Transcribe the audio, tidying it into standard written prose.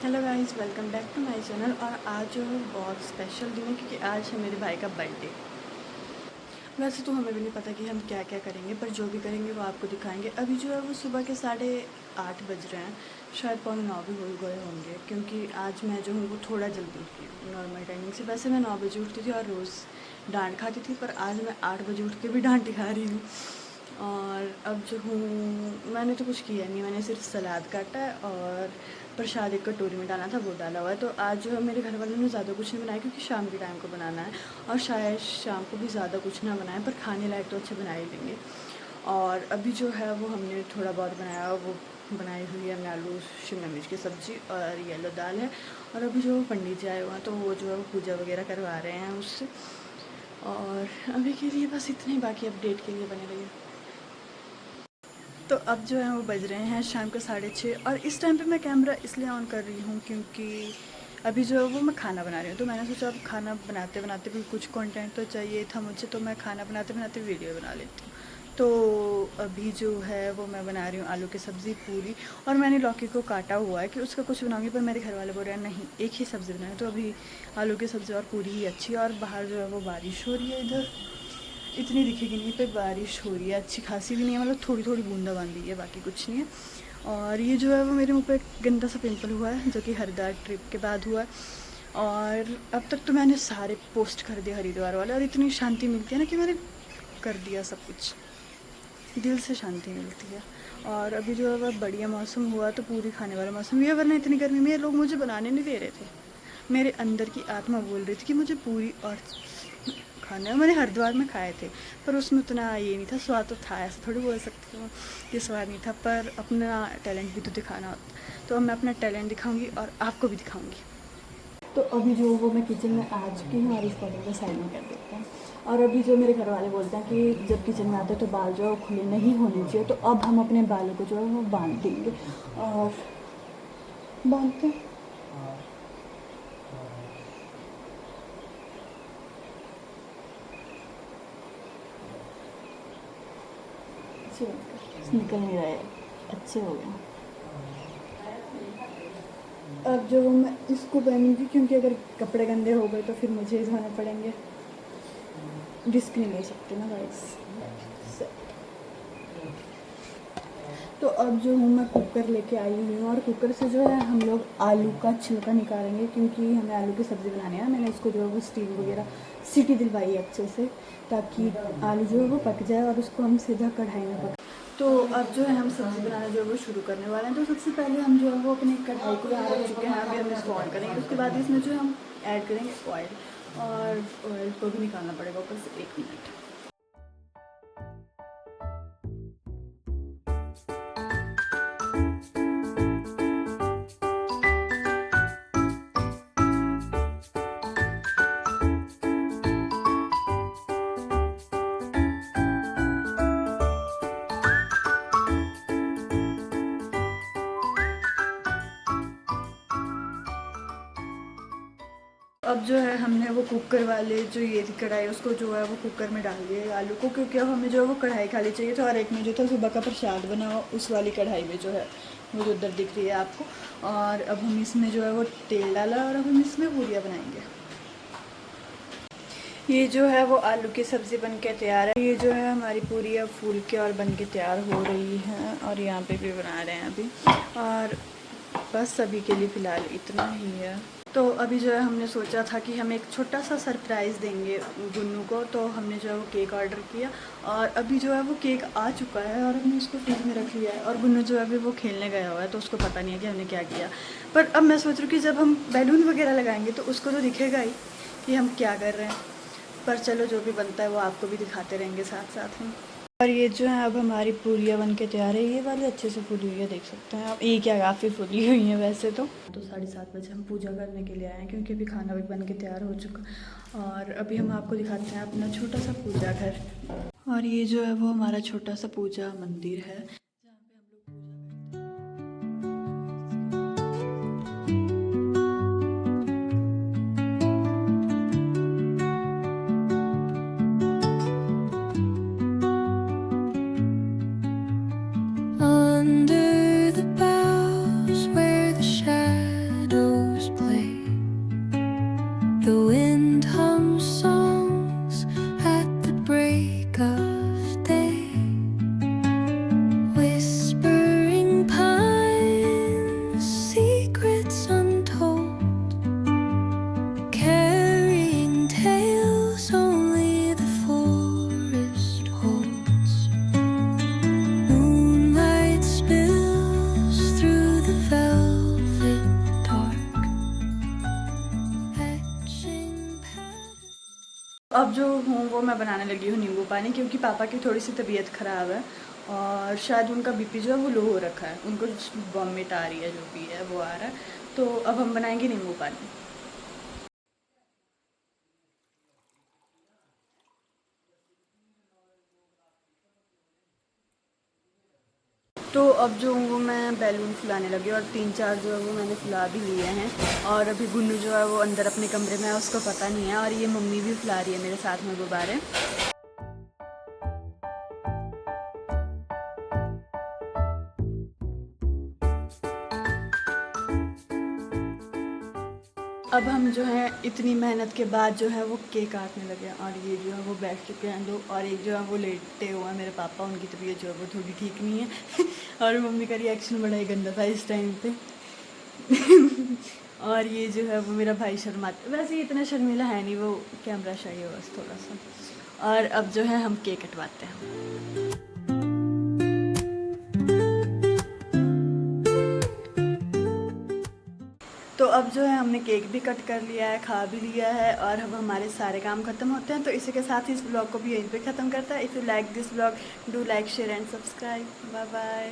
Hello guys, welcome back to my channel. और आज जो है बहुत स्पेशल दिन है क्योंकि आज है मेरे भाई का बर्थडे। वैसे तो हमें भी नहीं पता कि हम क्या क्या करेंगे, पर जो भी करेंगे वो आपको दिखाएंगे। अभी जो है वो सुबह के 8:30 बज रहे हैं, शायद 8:45 भी हो गए होंगे क्योंकि आज मैं जो हूँ वो थोड़ा जल्दी उठी हूँ नॉर्मल टाइमिंग से। वैसे मैं 9 बजे उठती थी और रोज़ डांट खाती थी, पर आज मैं 8 बजे उठ के भी डांट ही खा रही हूँ। और अब जो हूँ, मैंने तो कुछ किया नहीं, मैंने सिर्फ सलाद काटा है और प्रसाद एक कटोरी में डाला था वो डाला हुआ है। तो आज जो है मेरे घर वालों ने ज़्यादा कुछ नहीं बनाया क्योंकि शाम के टाइम को बनाना है और शायद शाम को भी ज़्यादा कुछ ना बनाए, पर खाने लायक तो अच्छे बना ही लेंगे। और अभी जो है वो हमने थोड़ा बहुत बनाया, वो बनाई हुई है हमने आलू शिमला मिर्च की सब्ज़ी और येलो दाल है। और अभी जो पंडित जी आए हुए हैं तो वो जो है वो पूजा वगैरह करवा रहे हैं उससे। और अभी के लिए बस इतना ही, बाकी अपडेट के लिए बने रहिए। तो अब जो है वो बज रहे हैं शाम के 6:30 और इस टाइम पे मैं कैमरा इसलिए ऑन कर रही हूँ क्योंकि अभी जो है वो मैं खाना बना रही हूँ। तो मैंने सोचा अब खाना बनाते बनाते भी कुछ कंटेंट तो चाहिए था मुझे, तो मैं खाना बनाते बनाते वीडियो बना लेती हूँ। तो अभी जो है वो मैं बना रही हूँ आलू की सब्ज़ी पूरी। और मैंने लौकी को काटा हुआ है कि उसका कुछ बनाऊँगी, पर मेरे घर वाले बोल रहे हैं नहीं एक ही सब्ज़ी बनाए। तो अभी आलू की सब्ज़ी और पूरी ही अच्छी है। और बाहर जो है वो बारिश हो रही है, इधर इतनी दिखेगी नहीं पर बारिश हो रही है, अच्छी खासी भी नहीं है, मतलब थोड़ी थोड़ी बूंदाबांदी है, बाकी कुछ नहीं है। और ये जो है वो मेरे मुंह पे एक गंदा सा पिंपल हुआ है जो कि हरिद्वार ट्रिप के बाद हुआ है। और अब तक तो मैंने सारे पोस्ट कर दिए हरिद्वार वाले, और इतनी शांति मिलती है ना कि मैंने कर दिया सब कुछ, दिल से शांति मिलती है। और अभी जो है वह बढ़िया मौसम हुआ तो पूरी खाने वाला मौसम हुआ, वरना इतनी गर्मी में ये लोग मुझे बनाने नहीं दे रहे थे। मेरे अंदर की आत्मा बोल रही थी कि मुझे पूरी और खाना है। मैंने हरिद्वार में खाए थे पर उसमें उतना ये नहीं था, स्वाद तो था, ऐसा थोड़ी बोल सकती हूँ कि स्वाद नहीं था, पर अपना टैलेंट भी तो दिखाना होता। तो अब मैं अपना टैलेंट दिखाऊंगी और आपको भी दिखाऊंगी। तो अभी जो वो मैं किचन में आ चुकी हूँ और इस कॉलिंग को साइड में कर देते हैं। और अभी जो मेरे घर वाले बोलते हैं कि जब किचन में आते हैं तो बाल जो है वो खुले नहीं होने चाहिए, तो अब हम अपने बालों को जो है वो बांध देंगे और बांधते हैं। अच्छे निकल नहीं रहे, अच्छे हो गए। अब जो मैं इसको पहनूंगी क्योंकि अगर कपड़े गंदे हो गए तो फिर मुझे ही धोने पड़ेंगे, रिस्क नहीं ले सकते ना गाइस। तो अब जो हूँ मैं कुकर लेके आई हुई हूँ और कुकर से जो है हम लोग आलू का छिलका निकालेंगे क्योंकि हमें आलू की सब्ज़ी बनानी है। मैंने इसको जो है वो स्टीम वगैरह सीटी दिलवाई है अच्छे से, ताकि आलू जो है वो पक जाए और उसको हम सीधा कढ़ाई में पक। तो अब जो है हम सब्ज़ी बनाना जो है वो शुरू करने वाले हैं। तो सबसे पहले हम जो है वो अपनी कढ़ाई को यहाँ रख चुके हैं, अभी हम इसको ऑन करेंगे। उसके बाद इसमें जो हम ऐड करेंगे ऑयल, और ऑयल को भी निकालना पड़ेगा ऊपर से। 1 मिनट। अब जो है हमने वो कुकर वाले जो ये थी कढ़ाई, उसको जो है वो कुकर में डाल दिया आलू को, क्योंकि अब हमें जो है वो कढ़ाई खाली चाहिए था। और एक में जो था सुबह का प्रसाद बना हुआ, उस वाली कढ़ाई में जो है वो जो उधर दिख रही है आपको। और अब हम इसमें जो है वो तेल डाला और अब हम इसमें पूरियाँ बनाएंगे। ये जो है वो आलू की सब्ज़ी बन के तैयार है। ये जो है हमारी पूरियाँ फूल के और बन के तैयार हो रही हैं और यहाँ पे भी बना रहे हैं अभी। और बस अभी के लिए फ़िलहाल इतना ही है। तो अभी जो है हमने सोचा था कि हम एक छोटा सा सरप्राइज़ देंगे गुन्नू को, तो हमने जो है वो केक ऑर्डर किया और अभी जो है वो केक आ चुका है और हमने उसको फ्रिज में रख लिया है। और गुन्नू जो है अभी वो खेलने गया हुआ है तो उसको पता नहीं है कि हमने क्या किया। पर अब मैं सोच रही हूँ कि जब हम बैलून वगैरह लगाएंगे तो उसको तो दिखेगा ही कि हम क्या कर रहे हैं। पर चलो जो भी बनता है वो आपको भी दिखाते रहेंगे साथ साथ में। और ये जो है अब हमारी पूरियाँ बन के तैयार है। ये वाली अच्छे से फूली हुई है, देख सकते हैं आप। ये क्या काफ़ी फूली हुई है वैसे तो 7:30 बजे हम पूजा करने के लिए आए हैं क्योंकि अभी खाना भी बन के तैयार हो चुका। और अभी हम आपको दिखाते हैं अपना छोटा सा पूजा घर। और ये जो है वो हमारा छोटा सा पूजा मंदिर है। Under the boughs where the shadows अब जो हूँ वो मैं बनाने लगी हूँ नींबू पानी, क्योंकि पापा की थोड़ी सी तबीयत ख़राब है और शायद उनका बीपी जो है वो लो हो रखा है, उनको वॉमिट आ रही है, जो भी है वो आ रहा है। तो अब हम बनाएंगे नींबू पानी। तो अब जो हूँ वो मैं बैलून फुलाने लगी और 3-4 जो है वो मैंने फुला भी लिए हैं। और अभी गुन्नू जो है वो अंदर अपने कमरे में है, उसको पता नहीं है, और ये मम्मी भी फुला रही है मेरे साथ में गुब्बारे। अब हम जो है इतनी मेहनत के बाद जो है वो केक काटने लगे हैं, और ये जो है वो बैठ चुके हैं दो, और एक जो है वो लेटे हुए हैं मेरे पापा, उनकी तबीयत जो है वो थोड़ी ठीक नहीं है और मम्मी का रिएक्शन बड़ा ही गंदा था इस टाइम पे और ये जो है वो मेरा भाई शर्माता, वैसे ही इतना शर्मीला है नहीं, वो कैमरा शाई है बस थोड़ा सा। और अब जो है हम केक कटवाते हैं। तो अब जो है हमने केक भी कट कर लिया है, खा भी लिया है, और अब हमारे सारे काम खत्म होते हैं। तो इसी के साथ ही इस ब्लॉग को भी यहीं पे ख़त्म करता है। If you like this blog, do like, share and subscribe. Bye bye.